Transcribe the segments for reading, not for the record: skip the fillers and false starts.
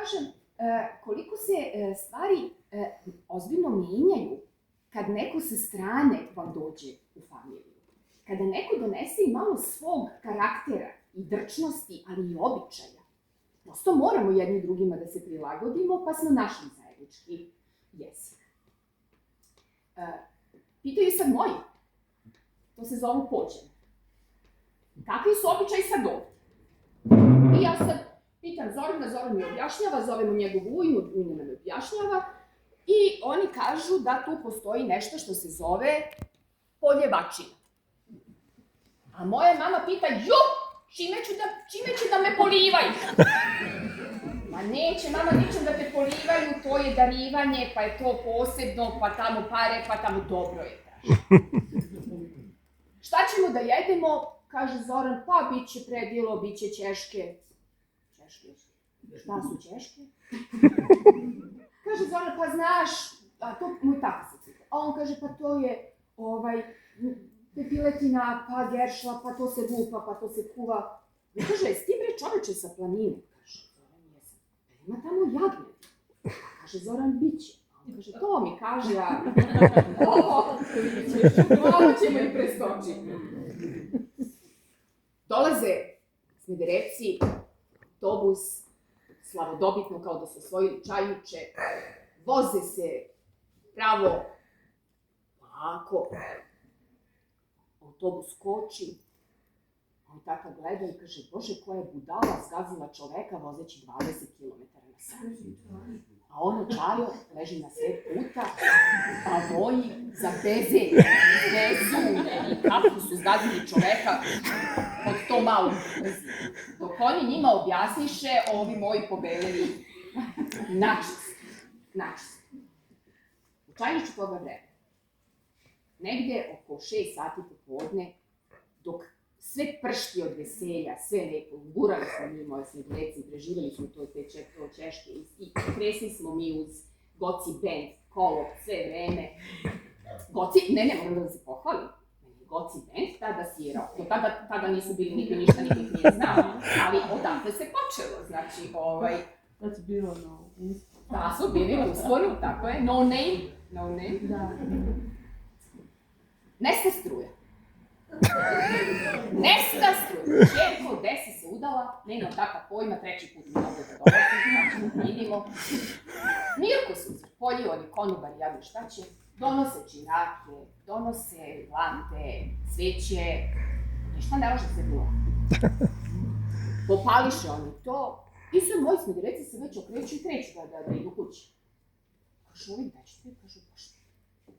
kažem koliko se stvari ozbiljno menjaju kad neko sa strane vam dođe u familiju. Kada neko donese i malo svog karaktera i drčnosti, ali i običaja. Prosto moramo jedni drugima da se prilagodimo, pa smo našli zajednički jezik. Pitaju sad moji. To se zovu pođene. Kakvi su običaji sad ovdje? I ja sad pitam Zorana, Zoran mi objašnjava, zovemo njegovu ujnu, ujna nam objašnjava i oni kažu da tu postoji nešto što se zove poljevačina. A moja mama pita, čime će da me polivaju? Ma neće, mama, ničem da te polivaju, to je darivanje, pa je to posebno, pa tamo pare, pa tamo dobro je, kaže. Šta ćemo da jedemo? Kaže Zoran, pa bit će predjelo, bit će ćeške. Ćeške? Šta su ćeške? Kaže Zoran, pa znaš, a to moj tata se cita. A on kaže, pa to je, piletina, pa geršla, pa to se lupa, pa to se kuva. I kaže, jesi ti bre čoveče sa planinu? Kaže, Zoran, jesam. Ima tamo jagnje. Kaže Zoran, bit će. On kaže, to mi kaže, a ovo ćemo i preskočiti. Dolaze Smederevci, autobus, slavodobitno kao da su osvojili čajuče, voze se pravo, polako, autobus koči, on tata gleda i kaže, Bože, koja je budala zgazila čoveka vozeći 20 km na sat. A ono čajo leži na sred puta, a moji za bezenje, bezumlje i kako su zgazili čoveka od to malo brzine. Dok oni njima objasniše, ovi moji pobeleli načist. U Čajniću toga vremena, negde oko 6 sati popodne, dok sve pršti od veselja, sve lepo, gurali smo mi moje Smederevci, preživali smo to Češke i kresli smo mi uz Goci band, kolo, sve vreme. Goci, ne, moram da se pohvalim. Goci band tada svirao. Do tada nisu bili nikad ništa, nikad nije znao, ali odatle se počelo, znači, Tad su bilo na usponu. Da su bili u usponu, tako je, no name. Da. Nesta struja. Nesta struja. Čerko, desi se udala, nema tata pojma, treći put mi dobro da dolazi, znači vidimo. Mirko su polji, oni konobari, ja bi šta će, donose činake, donose lampe, sveće, ništa ne može se bilo. Popališe oni to, i sad moji Smederevci se već okreću i kreću da idu kući. Kažu ovi, da ćete, kažu, pa što?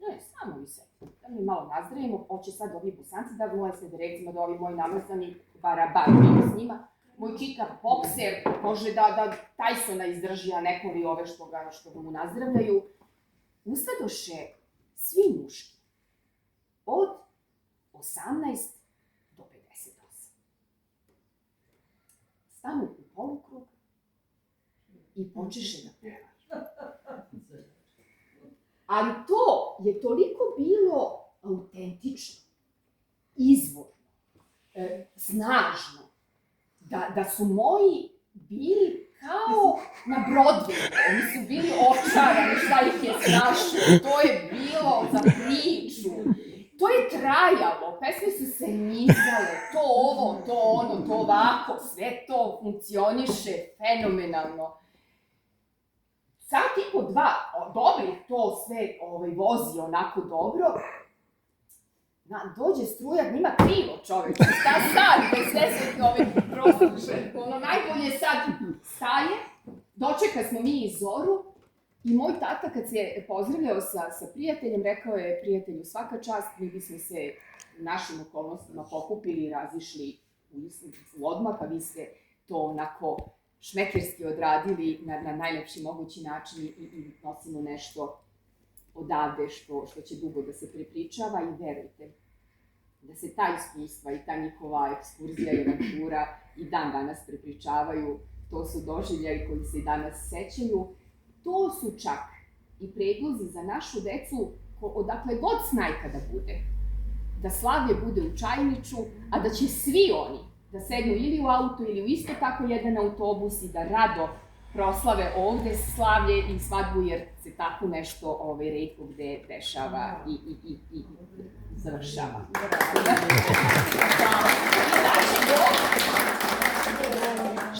Ne, samo vi se, da mi malo nazdravimo, hoće sad ovi Bosanci da moje Smederevcima, da ovi moji namrzani barabar bili s njima. Moj čitav bokser može da Tysona izdrži, a ne kori ove što ga mu nazdravljaju. Ustadoše svi muški, od 18 do 58. Stanu u polukrug i počeše da peva. Ali to je toliko bilo autentično, izvorno, snažno, da su moji bili kao na Broadwayu. Oni su bili očarani, šta ih je strašno. To je bilo za priču. To je trajalo, pesme su se nizale, to ovo, to ono, to ovako, sve to funkcioniše fenomenalno. Sat i po dva, dobro to sve vozi onako dobro, dođe struja, njima krivo čoveče, šta sad, da sve se prosuše, ono najbolje sad staje, dočeka smo mi iz Zoru i moj tata kad se pozdravljao sa prijateljem, rekao je prijatelju svaka čast, mi bismo se u našim okolnostima pokupili i razišli odmah, pa vi ste to onako šmekerski odradili na najlepši mogući način i nosimo nešto odavde što će dugo da se prepričava i verujte da se ta iskustva i ta njihova ekskurzija i avantura i dan danas prepričavaju, to su doživljaji koji se i danas sećaju, to su čak i predlozi za našu decu odakle god snajka da bude, da slavlje bude u Čajniću, a da će svi oni da sednu ili u auto ili u isto tako jedan autobus i da rado proslave ovde slavlje i svadbu, jer se tako nešto retko gde dešava i završava.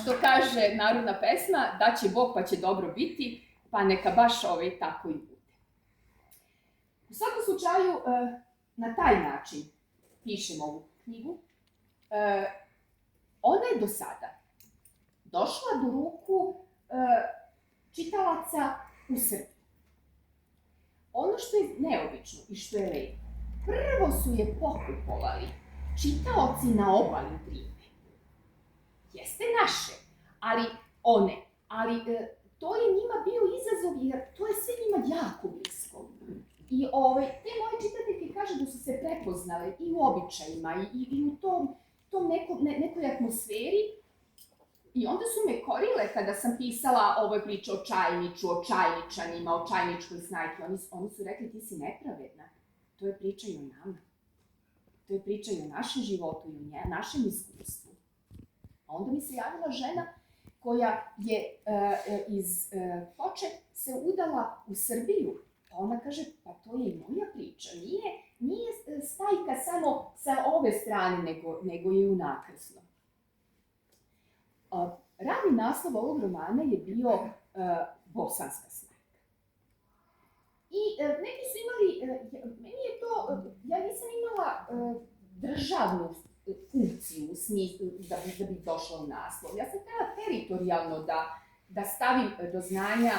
Što kaže narodna pesma, da će Bog pa će dobro biti, pa neka baš tako i bude. U svakom slučaju, na taj način pišem ovu knjigu. Ona je do sada došla do ruku čitalaca u Srbiji. Ono što je neobično i što je lepo, prvo su je pokupovali čitaoci na obali Drine. Jeste naše, ali to je njima bio izazov, jer to je sve njima jako blisko. I te moje čitateljke kaže da su se prepoznale i u običajima i u tom nekoj atmosferi. I onda su me korile kada sam pisala ove priče o Čajniču, o Čajničanima, o Čajničkoj snajki. Oni su rekli, ti si nepravedna. To je priča i o nama. To je priča i o našem životu i o našem iskustvu. A onda mi se javila žena koja je iz Foče se udala u Srbiju. Pa ona kaže, pa to je i moja priča. Nije stajka samo sa ove strane, nego i unakrsno. Radni naslov ovog romana je bio Bosanska snajka. I neki su imali, meni je to, ja nisam imala državnu funkciju u smislu da bi došla u naslov. Ja sam htjela teritorijalno da stavim do znanja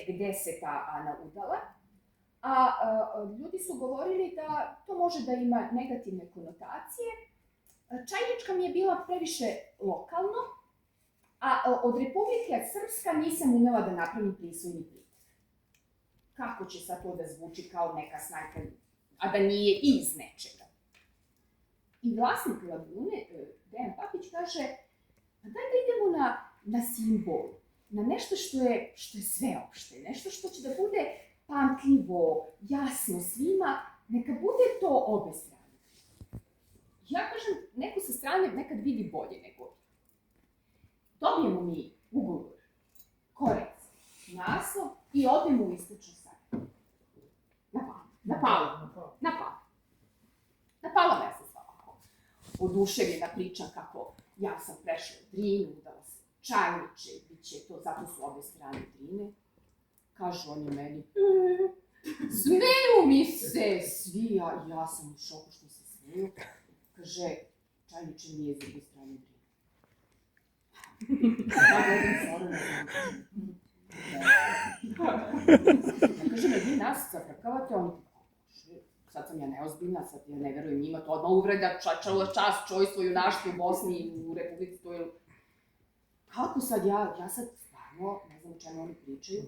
gde se ta Ana udala, a ljudi su govorili da to može da ima negativne konotacije. Čajnička mi je bila previše lokalno, a od Republike Srpska nisam umela da napravim prisvojni pritev. Kako će sad to da zvuči kao neka snajka, a da nije iz nečega? I vlasnik Lagune, Dejan Papić, kaže, pa daj da idemo na simbol, na nešto što je sveopšte, nešto što će da bude pamtljivo, jasno svima, neka bude to obe strane. Ja kažem, neko sa strane nekad vidi bolje nego vi. Dobijemo mi ugovor, korec, naslov i odemo u istočnu Sarajevo. Napala me ja sam sva ovako oduševljena priča kako ja sam prešla Drinu, udala se Čajniče, bit će to, zato su obe strane Drine. Kažu oni meni, smeju mi se svi, ja sam u šoku što se smeju. Kaže, Čajniče nije s druge strane Drine. Ja gledam Zorana ja kažem, vi nas zafrkavate, oni sad sam ja neozbiljna, sad ja ne verujem njima, to odmah uvreda čast, čojstvo, junaštvo u Bosni i u Republici, to je... Kako sad ja sad stvarno, ne znam o čemu oni pričaju.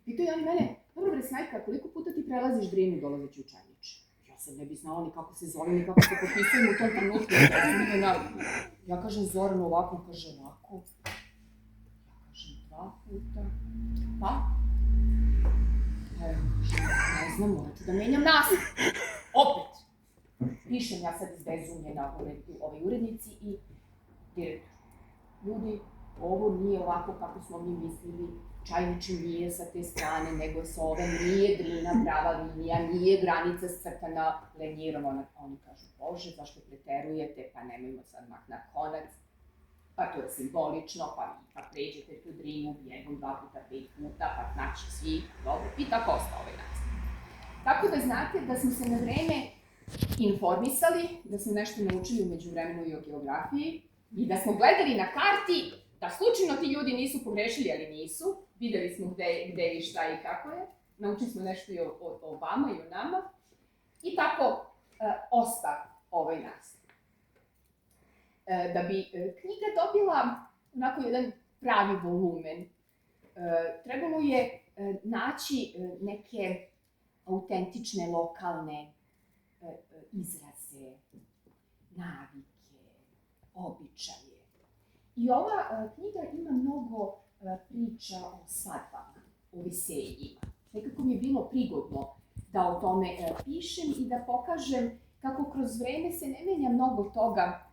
Pitaju oni mene, dobro bre Snajka, koliko puta ti prelaziš Drinu dolazeći u Čajniče? Ja sad ne bi znala ni kako se zove, ni kako se potpisujem u tom trenutku. Ja kažem Zoranu ovako, on kaže ovako. Ja kažem 2 puta. Pa? Ne znam, morat ću da menjam naslov. Opet. Pišem ja sad izbezumljena ovoj urednici i direktor. Ljudi, ovo nije ovako kako smo mi mislili. Čajniče nije sa te strane, nego sa ove nije Drina prava linija, nije granica scrtana lenjirom. Oni kažu, Bože, zašto preterujete, pa nemojmo sad mak na konac. Pa to je simbolično, pa pređete tu Drinu 1, 2 puta, 5 puta, pa znači svi, dobro, i tako ostao ovaj naziv. Tako da znate da smo se na vreme informisali, da smo nešto naučili umeđu vremenu i o geografiji i da smo gledali na karti, da slučajno ti ljudi nisu pogrešili, ali nisu. Videli smo gde i šta i kako je. Naučili smo nešto i o vama i o nama. I tako osta ovaj naslov. Da bi knjiga dobila onako jedan pravi volumen, trebalo je naći neke autentične, lokalne izraze, navike, običaje. I ova knjiga ima mnogo priča o svadbama, o veseljima. Nekako mi je bilo prigodno da o tome pišem i da pokažem kako kroz vreme se ne menja mnogo toga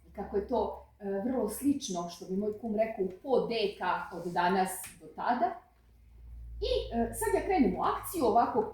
i kako je to vrlo slično, što bi moj kum rekao, u po deka od danas do tada. I sad ja krenem u akciju, ovako